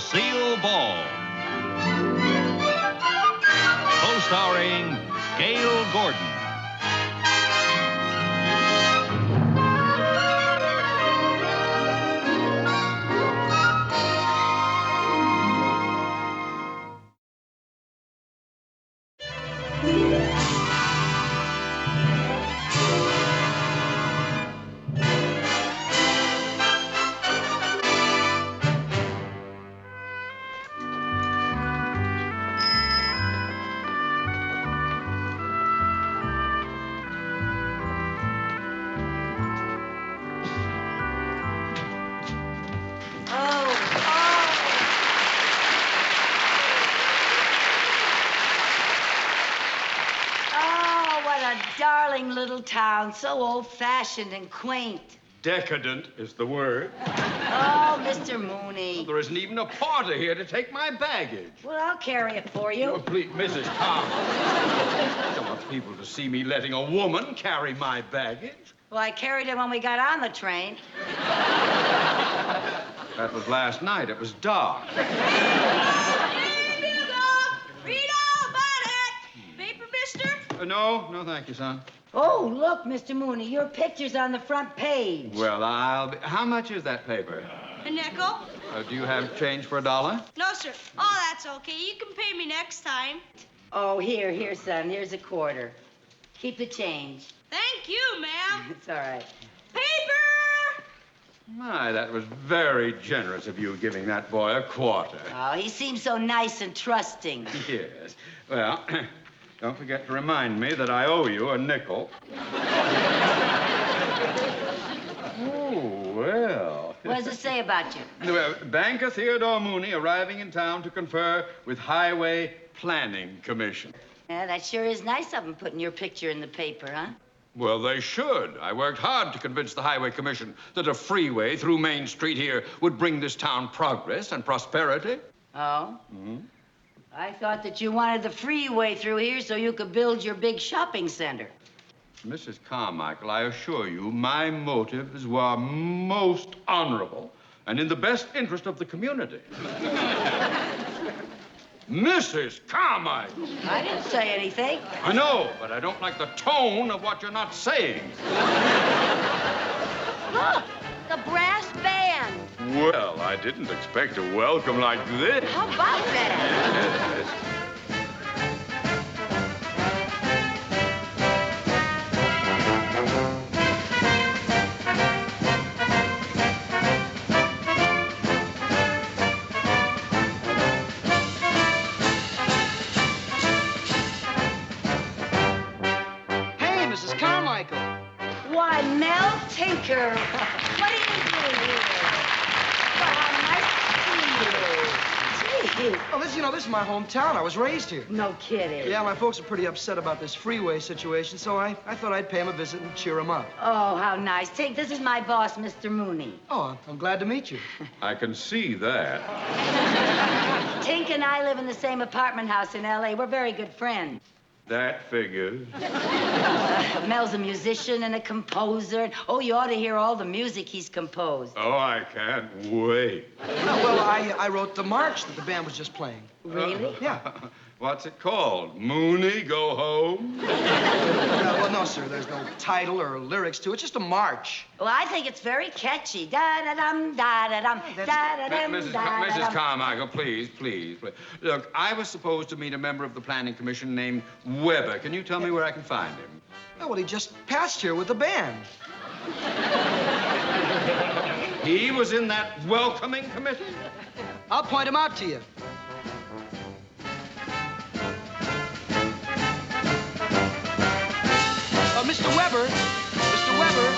Lucille Ball. Co-starring Gail Gordon. Darling little town, so old-fashioned and quaint. Decadent is the word. Oh, Mr. Mooney. Well, there isn't even a porter here to take my baggage. Well, I'll carry it for you. Oh, please, Mrs. Tom. I don't want people to see me letting a woman carry my baggage. Well, I carried it when we got on the train. That was last night. It was dark. Read all about it. Paper, mister? No, thank you, son. Oh, look, Mr. Mooney, your picture's on the front page. Well, how much is that paper? A nickel? Do you have change for $1? No, sir. Oh, that's okay. You can pay me next time. Oh, here, son. Here's a quarter. Keep the change. Thank you, ma'am. It's all right. Paper! My, that was very generous of you giving that boy a quarter. Oh, he seems so nice and trusting. Yes. Well, don't forget to remind me that I owe you a nickel. Oh, well. What does it say about you? Well, Banker Theodore Mooney arriving in town to confer with Highway Planning Commission. Yeah, that sure is nice of them putting your picture in the paper, huh? Well, they should. I worked hard to convince the Highway Commission that a freeway through Main Street here would bring this town progress and prosperity. Oh? Mm-hmm. I thought that you wanted the freeway through here so you could build your big shopping center. Mrs. Carmichael, I assure you, my motives were most honorable and in the best interest of the community. Mrs. Carmichael! I didn't say anything. I know, but I don't like the tone of what you're not saying. Look, the brass band. Well, I didn't expect a welcome like this. How about that? Yes. Why, Mel Tinker. What are you doing here? Well, how nice to see you. Gee. Oh, this is my hometown. I was raised here. No kidding. Yeah, my folks are pretty upset about this freeway situation, so I thought I'd pay them a visit and cheer them up. Oh, how nice. Tink, this is my boss, Mr. Mooney. Oh, I'm glad to meet you. I can see that. Tink and I live in the same apartment house in L.A. We're very good friends. That figures. Mel's a musician and a composer. Oh, you ought to hear all the music he's composed. Oh, I can't wait. Well, I wrote the march that the band was just playing. Really? Yeah. What's it called? Mooney, go home? Well, no, sir. There's no title or lyrics to it. It's just a march. Well, I think it's very catchy. Da-da-dum, da-da-dum, da-da-dum, Mrs. da-da-dum. Carmichael, please. Look, I was supposed to meet a member of the Planning Commission named Weber. Can you tell me where I can find him? Oh, well, he just passed here with the band. He was in that welcoming committee? I'll point him out to you. Mr. Weber. Mr. Weber.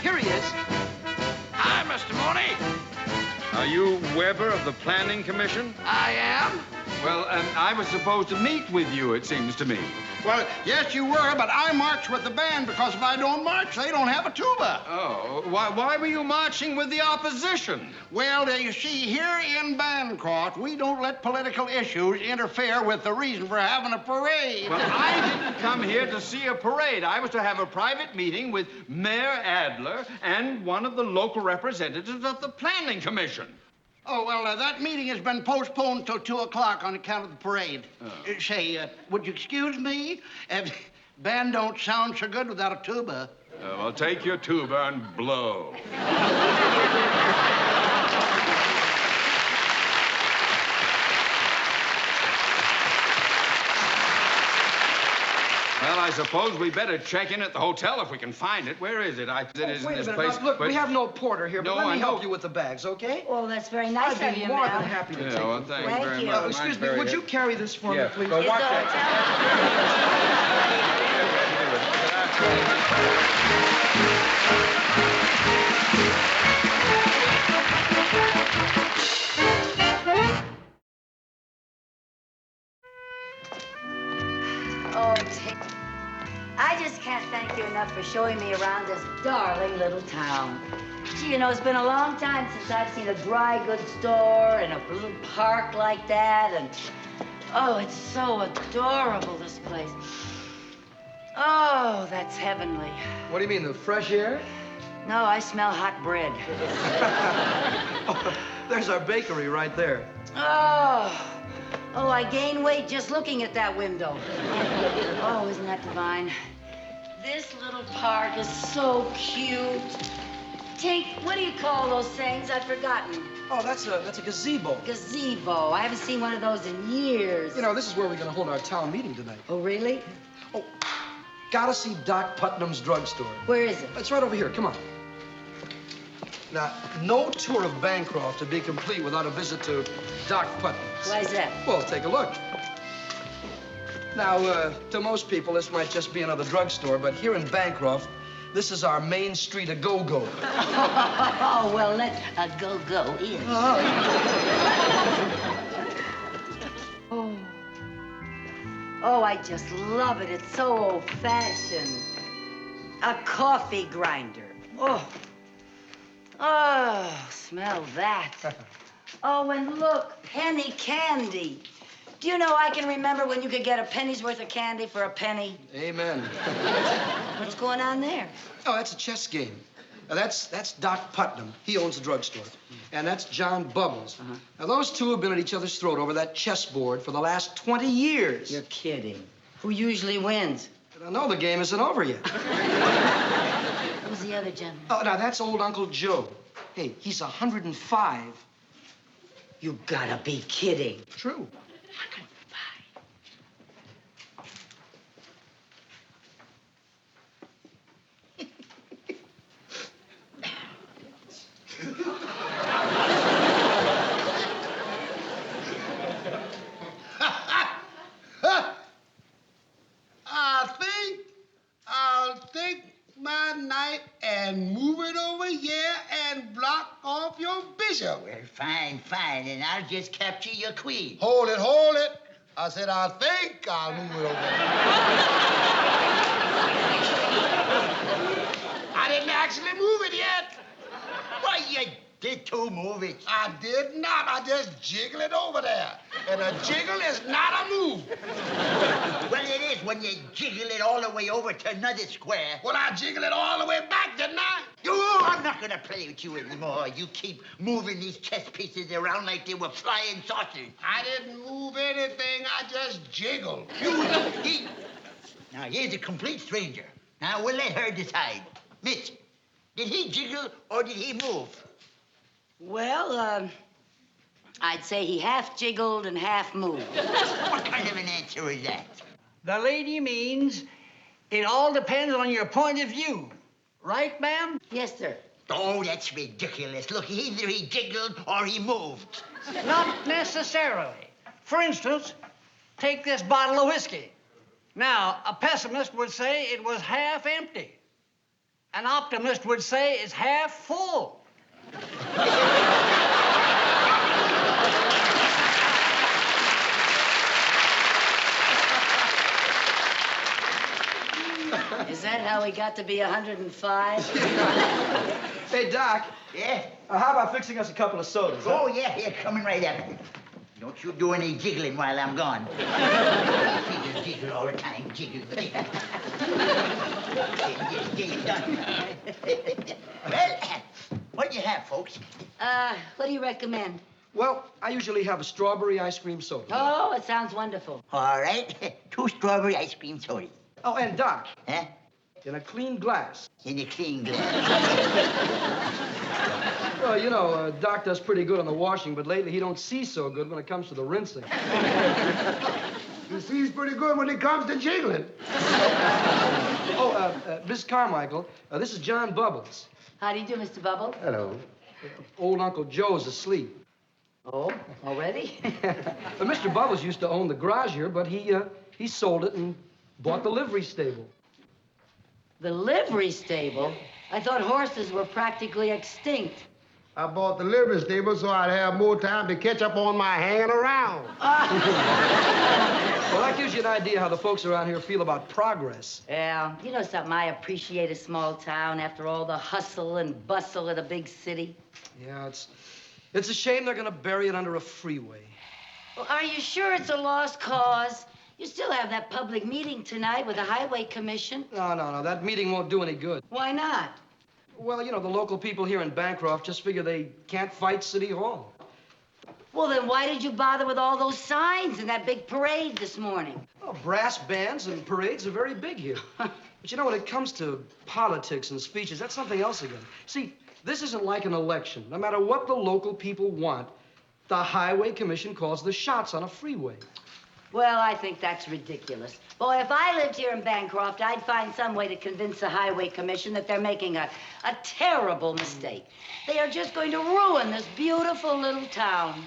Here he is. Hi, Mr. Mooney. Are you Weber of the Planning Commission? I am. Well, I was supposed to meet with you, it seems to me. Well, yes, you were, but I marched with the band because if I don't march, they don't have a tuba. Oh, why were you marching with the opposition? Well, you see, here in Bancroft, we don't let political issues interfere with the reason for having a parade. Well, I didn't come here to see a parade. I was to have a private meeting with Mayor Adler and one of the local representatives of the Planning Commission. Oh, well, that meeting has been postponed till 2 o'clock on account of the parade. Say, would you excuse me? Band don't sound so good without a tuba. Well, take your tuba and blow. Well, I suppose we better check in at the hotel if we can find it. Where is it? It is Wait in a this minute. place. Now, look, but- we have no porter here, but No, let I me know. help you with the bags, okay? Well, that's very nice I'd of be you, more Mel. than happy to Yeah, take well, them. thank you Thank very you. much. Excuse me, would you carry this for me, please? Well, Is watch the that. Oh, I just can't thank you enough for showing me around this darling little town. Gee, you know, it's been a long time since I've seen a dry goods store and a little park like that, and oh, it's so adorable, this place. Oh, that's heavenly. What do you mean, the fresh air? No, I smell hot bread. Oh, there's our bakery right there. Oh, I gain weight just looking at that window. Oh, isn't that divine? This little park is so cute. Tink, what do you call those things? I've forgotten. Oh, that's a gazebo. Gazebo. I haven't seen one of those in years. You know, this is where we're going to hold our town meeting tonight. Oh, really? Oh, gotta see Doc Putnam's drugstore. Where is it? It's right over here. Come on. Now, no tour of Bancroft would be complete without a visit to Doc Putnam's. Why is that? Well, take a look. Now, to most people, this might just be another drugstore, but here in Bancroft, this is our main street of go-go. Oh, well, let's go in. Oh, I just love it. It's so old-fashioned. A coffee grinder. Oh, smell that. Oh, and look, penny candy. Do you know I can remember when you could get a penny's worth of candy for a penny? Amen. What's going on there? Oh, that's a chess game. Now, that's Doc Putnam. He owns the drugstore. And that's John Bubbles. Now, those two have been at each other's throat over that chessboard for the last 20 years. You're kidding. Who usually wins? I know the game isn't over yet. Who's the other gentleman? Oh, now, that's old Uncle Joe. Hey, he's 105. You gotta be kidding. True. I'll take my knife and move it over here and block off your bishop. Well, fine, and I'll just capture your queen. Hold it. I said, I think I'll move it over. I didn't actually move it yet. Why, you did too move it. I did not. I just jiggle it over there. And a jiggle is not a move. Well, it is when you jiggle it all the way over to another square. Well, I jiggle it all the way back, didn't I? I'm not gonna play with you anymore. You keep moving these chess pieces around like they were flying saucers. I didn't move anything. I just jiggled. Now, here's a complete stranger. Now, we'll let her decide. Mitch, did he jiggle or did he move? Well, I'd say he half jiggled and half moved. What kind of an answer is that? The lady means it all depends on your point of view. Right, ma'am? Yes, sir. Oh, that's ridiculous. Look, either he jiggled or he moved. Not necessarily. For instance, take this bottle of whiskey. Now, a pessimist would say it was half empty. An optimist would say it's half full. Is that how we got to be 105? Hey, Doc, Yeah? how about fixing us a couple of sodas? huh? Oh, yeah, coming right up. Don't you do any jiggling while I'm gone. Jiggle, jiggle all the time, jiggle. Get it done. Well, what do you have, folks? What do you recommend? Well, I usually have a strawberry ice cream soda. Oh, it sounds wonderful. All right, 2 strawberry ice cream sodas. Oh, and Doc, Huh? in a clean glass. In a clean glass. Well, you know, Doc does pretty good on the washing, but lately he don't see so good when it comes to the rinsing. He sees pretty good when it comes to jiggling. Oh, Miss Carmichael, this is John Bubbles. How do you do, Mr. Bubble? Hello. Old Uncle Joe's asleep. Oh, already? Mr. Bubbles used to own the garage here, but he sold it and bought the livery stable. The livery stable? I thought horses were practically extinct. I bought the livery stable so I'd have more time to catch up on my hanging around. Well, that gives you an idea how the folks around here feel about progress. Yeah, you know something, I appreciate a small town after all the hustle and bustle of a big city. Yeah, it's a shame they're gonna bury it under a freeway. Well, are you sure it's a lost cause? You still have that public meeting tonight with the Highway Commission. No, that meeting won't do any good. Why not? Well, you know, the local people here in Bancroft just figure they can't fight City Hall. Well, then why did you bother with all those signs and that big parade this morning? Well, brass bands and parades are very big here. But you know, when it comes to politics and speeches, that's something else again. See, this isn't like an election. No matter what the local people want, the Highway Commission calls the shots on a freeway. Well, I think that's ridiculous. Boy, if I lived here in Bancroft, I'd find some way to convince the Highway Commission that they're making a terrible mistake. They are just going to ruin this beautiful little town.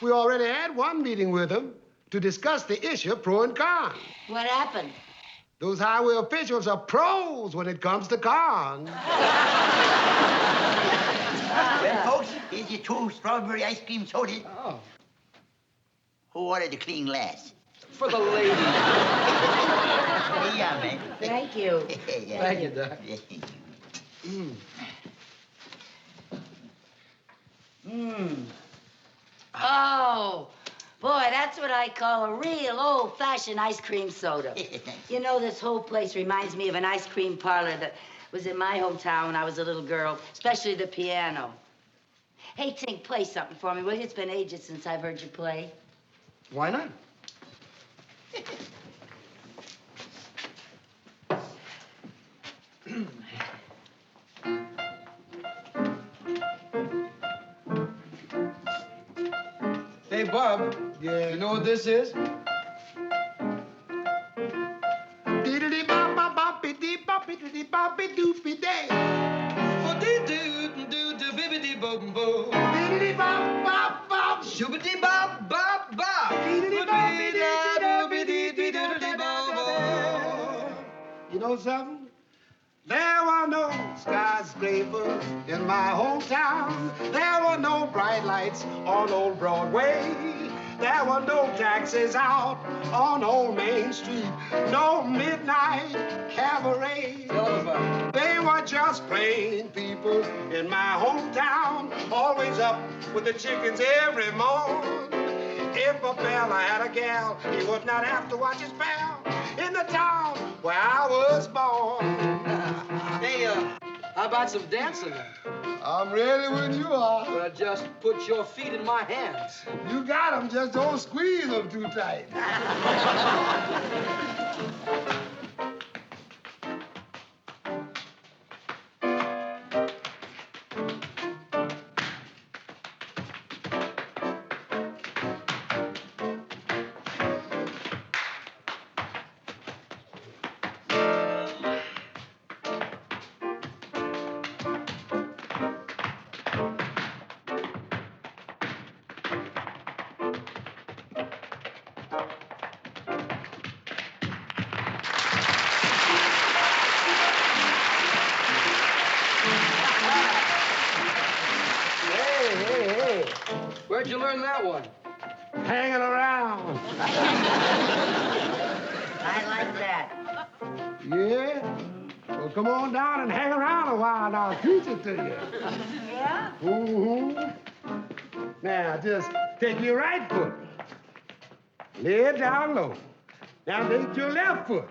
We already had one meeting with them to discuss the issue pro and con. What happened? Those highway officials are pros when it comes to cons. Well, folks, here's your 2 strawberry ice cream sodas. Oh, Who ordered the clean glass? for the lady. Yeah, man. Thank you. Yeah. Thank you, Doc. Oh, boy, that's what I call a real old-fashioned ice cream soda. You know, this whole place reminds me of an ice cream parlor that was in my hometown when I was a little girl, especially the piano. Hey, Tink, play something for me, will you? It's been ages since I've heard you play. Why not? Hey, Bob. Yeah. You know what this is? Diddly-bop-bop-bop-dee-dee-bop-bee-doopy-day. Diddly-bop-bop-bop. Diddly-bop-bop-bop. Shoobity-bop-bop-bop. You know something? There were no skyscrapers in my hometown. There were no bright lights on old Broadway. There were no taxis out on old Main Street. No midnight cabaret. Tell them about They were just plain people in my hometown. Always up with the chickens every morn. If a fella had a gal, he would not have to watch his pal in the town where I was born. Hey, how about some dancing then? I'm ready when you are. Well, just put your feet in my hands. You got 'em, just don't squeeze 'em too tight. Hey. Where'd you learn that one? Hanging around. I like that. Yeah? Well, come on down and hang around a while and I'll teach it to you. Yeah? Now, just take your right foot. Lay it down low. Now, take your left foot.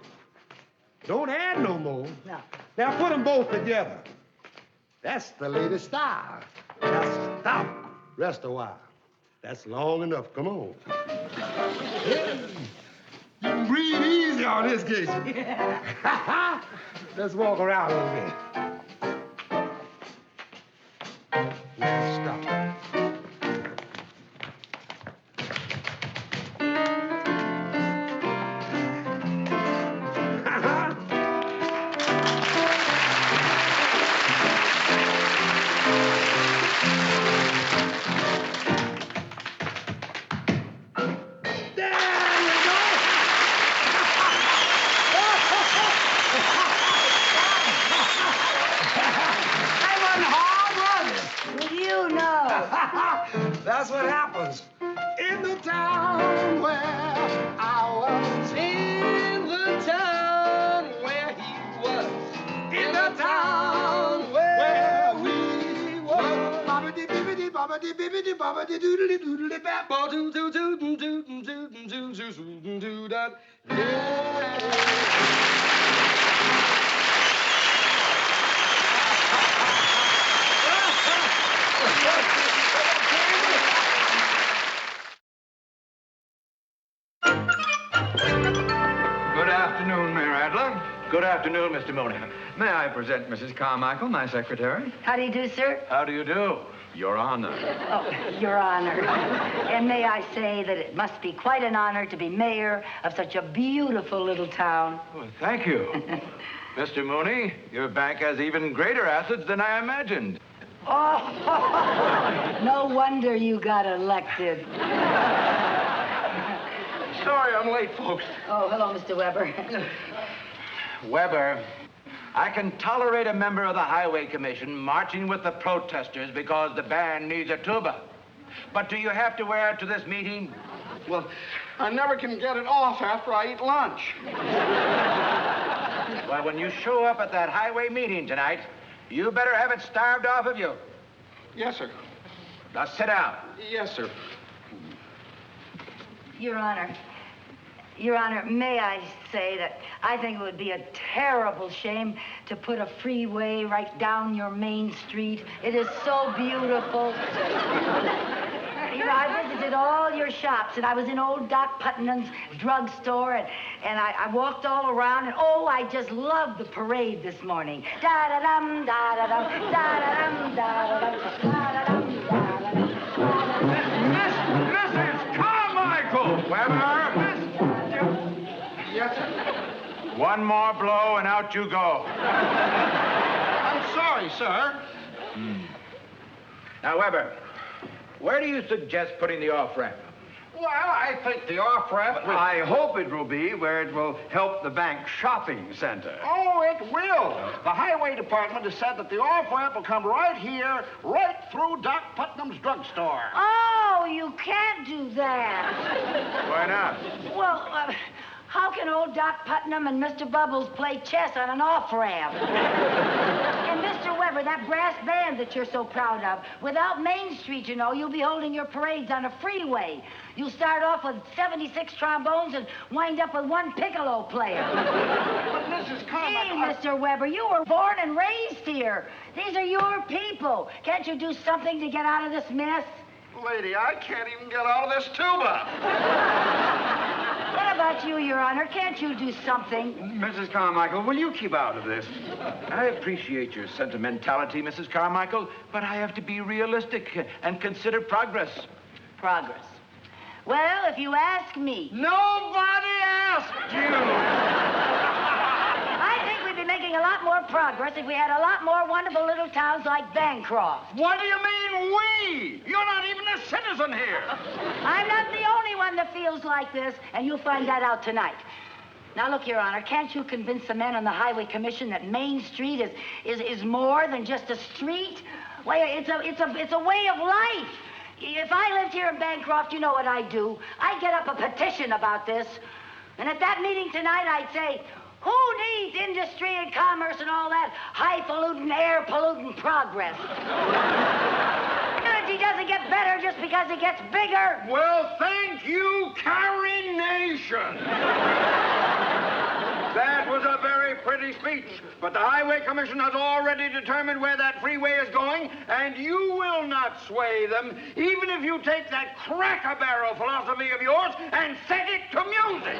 Don't add no more. No. Now, put them both together. That's the latest style. Now, stop. Rest a while. That's long enough. Come on. Hey, you can breathe easy on this case. Let's walk around a little bit. Now, stop. That's what happens in the town where I was. In the town where he was. In the town where we were. Bobbity bibbity bobbity bibbity bobbity doodly doodly bap. Doo doo doo doo doo doo doo doo doo doo doo. Good afternoon, Mayor Adler. Good afternoon, Mr. Mooney. May I present Mrs. Carmichael, my secretary? How do you do, sir? How do you do? Your Honor. Oh, Your Honor. And may I say that it must be quite an honor to be mayor of such a beautiful little town. Well, thank you. Mr. Mooney, your bank has even greater assets than I imagined. Oh, no wonder you got elected. Sorry I'm late, folks. Oh, hello, Mr. Weber. Weber, I can tolerate a member of the Highway Commission marching with the protesters because the band needs a tuba. But do you have to wear it to this meeting? Well, I never can get it off after I eat lunch. Well, when you show up at that highway meeting tonight, you better have it starved off of you. Yes, sir. Now sit down. Yes, sir. Your Honor, may I say that I think it would be a terrible shame to put a freeway right down your main street. It is so beautiful. You know, I visited all your shops, and I was in old Doc Putnam's drugstore, and I walked all around, and oh, I just loved the parade this morning. Da-da-dum, da-da-dum, da-da-dum, da-da-dum, da-da-dum, da-da-dum. Mrs. Carmichael! Weber! Yes, sir. One more blow and out you go. I'm sorry, sir. Now, Weber, where do you suggest putting the off-ramp? Well, I think the off-ramp... I hope it will be where it will help the bank shopping center. Oh, it will. The highway department has said that the off-ramp will come right here, right through Doc Putnam's drugstore. Oh, you can't do that. Why not? Well, how can old Doc Putnam and Mr. Bubbles play chess on an off-ramp? And Mr. Weber, that brass band that you're so proud of, without Main Street, you know, you'll be holding your parades on a freeway. You'll start off with 76 trombones and wind up with one piccolo player. But Mrs. Carmichael... Hey, Mr. Weber, you were born and raised here. These are your people. Can't you do something to get out of this mess? Lady, I can't even get out of this tuba. What about you, Your Honor? Can't you do something? Mrs. Carmichael, will you keep out of this? I appreciate your sentimentality, Mrs. Carmichael, but I have to be realistic and consider progress. Progress. Well, if you ask me. Nobody asked you. I think we'd be making a lot more progress if we had a lot more wonderful little towns like Bancroft. What do you mean, we? You're not even a citizen here. I'm not the only one that feels like this, and you'll find that out tonight. Now, look, Your Honor, can't you convince the men on the Highway Commission that Main Street is more than just a street? Well, it's a way of life. If I lived here in Bancroft, you know what I'd do. I'd get up a petition about this. And at that meeting tonight, I'd say, Who needs industry and commerce and all that high-polluting, air-polluting progress? Energy doesn't get better just because it gets bigger. Well, thank you, Carination. That was a very pretty speech, but the Highway Commission has already determined where that freeway is going, and you will not sway them, even if you take that crack-a-barrel philosophy of yours and set it to music.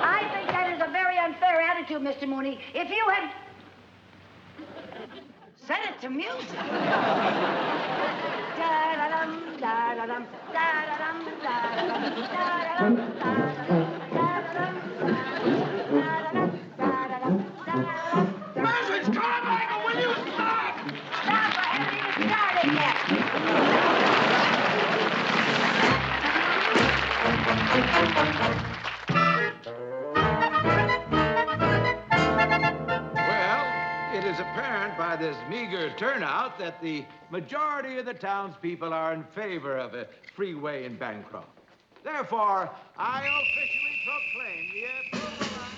I think that is a very unfair attitude, Mr. Mooney. If you had set it to music. Da-da-dum, da-da-dum, da-da-dum, da-da-dum, da-da-dum, da-da-dum, Message, Carmichael, will you stop? Stop, I haven't even started yet. Well, it is apparent by this meager turnout that the majority of the townspeople are in favor of a freeway in Bancroft. Therefore, I officially proclaim the approval of...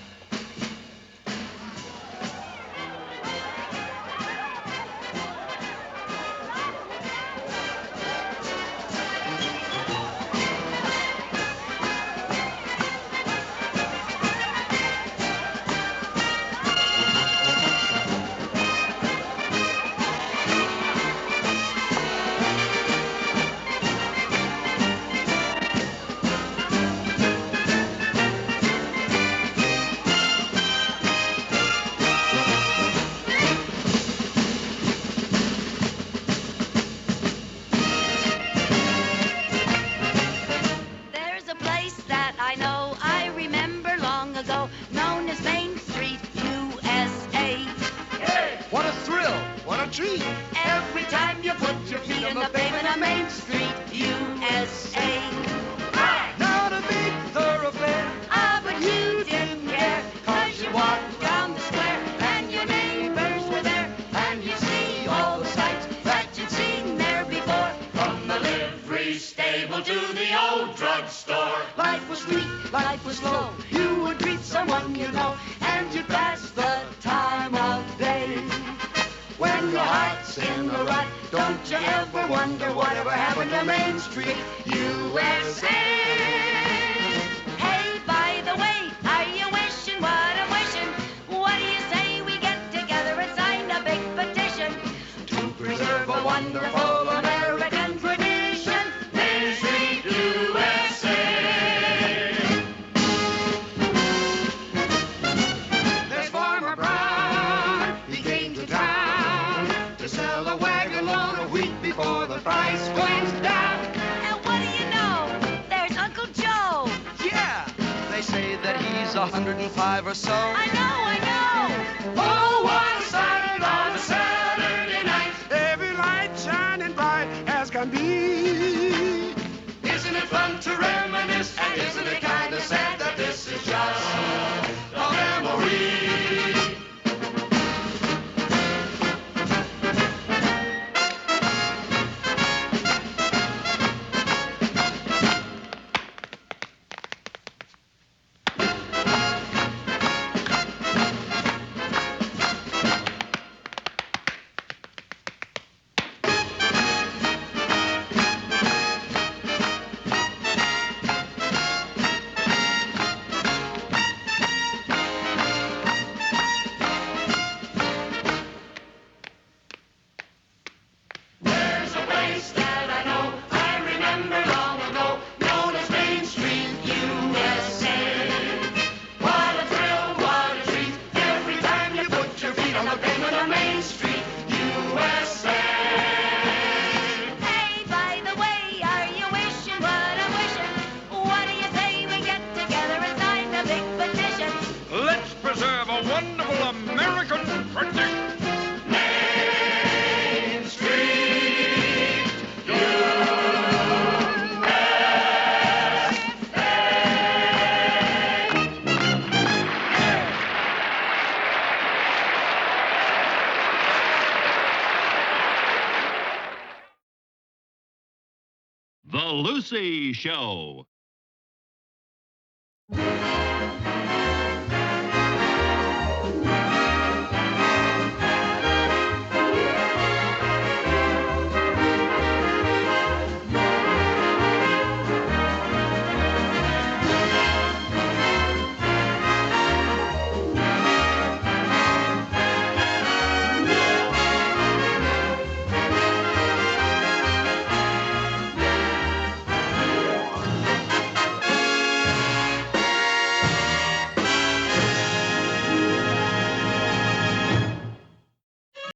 There's a place that I know, I remember long ago, known as Main Street, USA. What a thrill! What a treat! Every time you put your feet on the pavement of Main Street, USA. Not a big thoroughfare. Ah, but you didn't care, 'cause you walked down the square, and your neighbors were there, and you see all the sights that you'd seen there before. From the livery stable to the old drugstore. Life was sweet, life was slow. You would greet someone you know, and you'd pass the time of day. When your heart's in a rut, don't you ever wonder whatever happened to Main Street, USA. Hey, by the way, are you wishing what I'm wishing? What do you say we get together and sign a big petition to preserve a wonderful American tradition? Main Street, USA. There's Farmer Brown. He came to town to sell a wagon load of wheat before the price went down. And what do you know? There's Uncle Joe. Yeah, they say that he's 105 or so. I know. Oh, one sided on a Saturday night. Every light shining bright as can be. Isn't it fun to reminisce? And isn't it kind of sad that this is just a memory? There's a place that I know, I remember long ago, known as Main Street, USA. What a thrill, what a treat, every time you put your feet on the pavement of Main Street, USA. Hey, by the way, are you wishing what I'm wishing? What do you say we get together and sign a big petition? Let's preserve a wonderful American tradition. Main Street, The Lucy Show.